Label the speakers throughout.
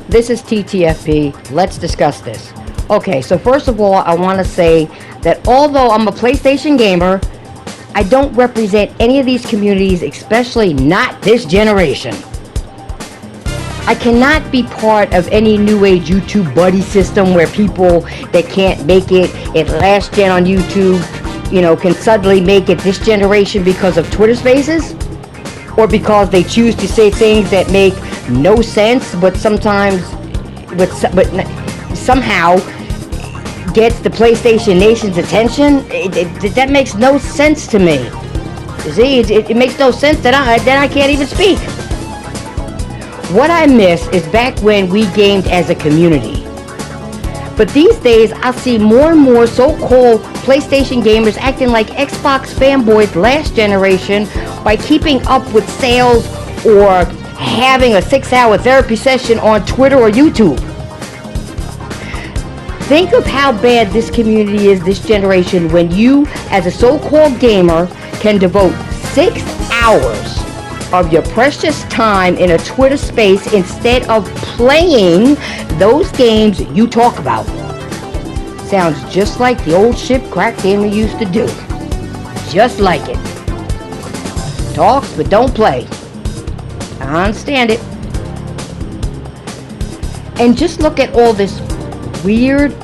Speaker 1: This is TTFP. Let's discuss this. Okay, so first of all, I want to say that although I'm a PlayStation gamer, I don't represent any of these communities, especially not this generation. I cannot be part of any new age YouTube buddy system where people that can't make it at last gen on YouTube, can suddenly make it this generation because of Twitter Spaces, or because they choose to say things that make no sense, but sometimes, but somehow gets the PlayStation Nation's attention. That makes no sense to me. You see, it makes no sense that I can't even speak. What I miss is back when we gamed as a community. But these days, I see more and more so-called PlayStation gamers acting like Xbox fanboys last generation by keeping up with sales or having a 6-hour therapy session on Twitter or YouTube. Think of how bad this community is this generation when you, as a so-called gamer, can devote 6 hours of your precious time in a Twitter space instead of playing those games you talk about. Sounds just like the old ship crack gamer used to do. Just like it. Talks but don't play. I understand it. And just look at all this weird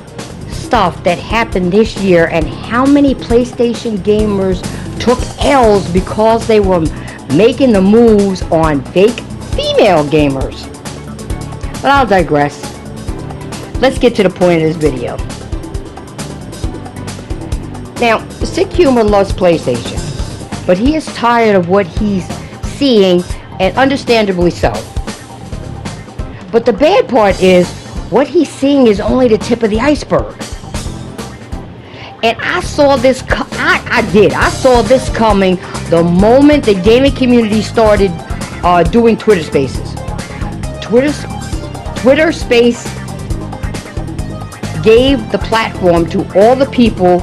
Speaker 1: stuff that happened this year and how many PlayStation gamers took L's because they were making the moves on fake female gamers. But I'll digress. Let's get to the point of this video. Now, Sick Humor loves PlayStation, but he is tired of what he's seeing, and understandably so. But the bad part is, what he's seeing is only the tip of the iceberg. And I saw this, I saw this coming the moment the gaming community started doing Twitter Spaces. Twitter Space gave the platform to all the people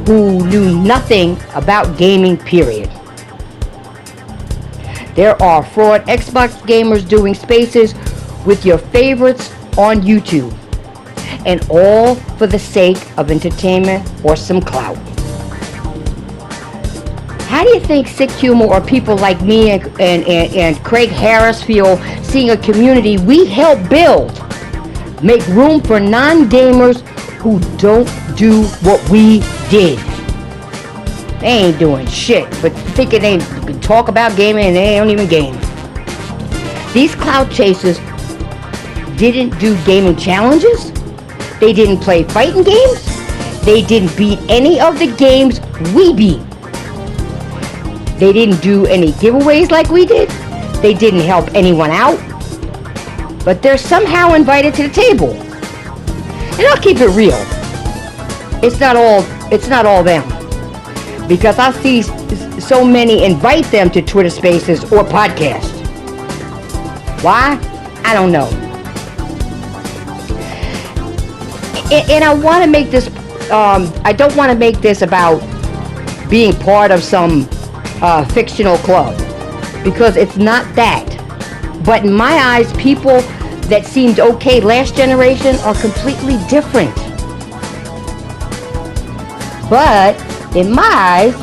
Speaker 1: who knew nothing about gaming, period. There are fraud Xbox gamers doing spaces with your favorites on YouTube, and all for the sake of entertainment or some clout. How do you think Sick Humor or people like me and Craig Harris feel seeing a community we help build make room for non-gamers who don't do what we did? They ain't doing shit, but thinking they can talk about gaming and they don't even game. These clout chasers didn't do gaming challenges. They didn't play fighting games. They didn't beat any of the games we beat. They didn't do any giveaways like we did. They didn't help anyone out. But they're somehow invited to the table. And I'll keep it real. It's not all them. Because I see so many invite them to Twitter Spaces or podcasts. Why? I don't know. And I want to make this, I don't want to make this about being part of some fictional club, because it's not that. But in my eyes, people that seemed okay last generation are completely different. But in my eyes,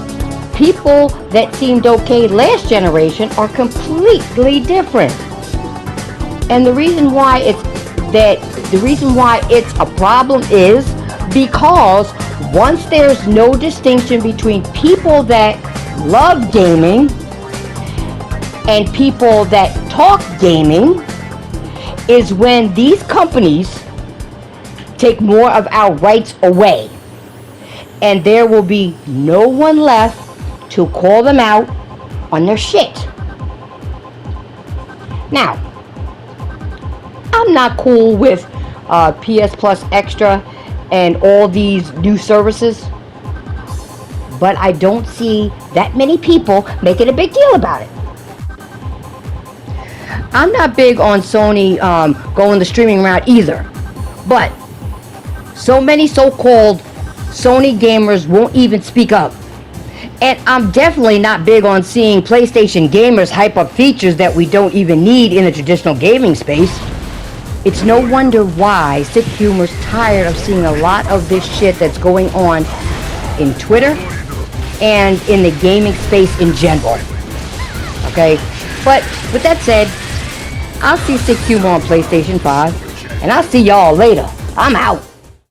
Speaker 1: people that seemed okay last generation are completely different. And the reason why it's a problem is because once there's no distinction between people that love gaming and people that talk gaming, is when these companies take more of our rights away, and there will be no one left to call them out on their shit. Now, I'm not cool with PS Plus Extra and all these new services, but I don't see that many people making a big deal about it. I'm not big on Sony going the streaming route either, but so many so-called Sony gamers won't even speak up. And I'm definitely not big on seeing PlayStation gamers hype up features that we don't even need in a traditional gaming space. It's no wonder why Sick Humor's tired of seeing a lot of this shit that's going on in Twitter and in the gaming space in general. Okay? But with that said, I'll see Sick Humor on PlayStation 5, and I'll see y'all later. I'm out.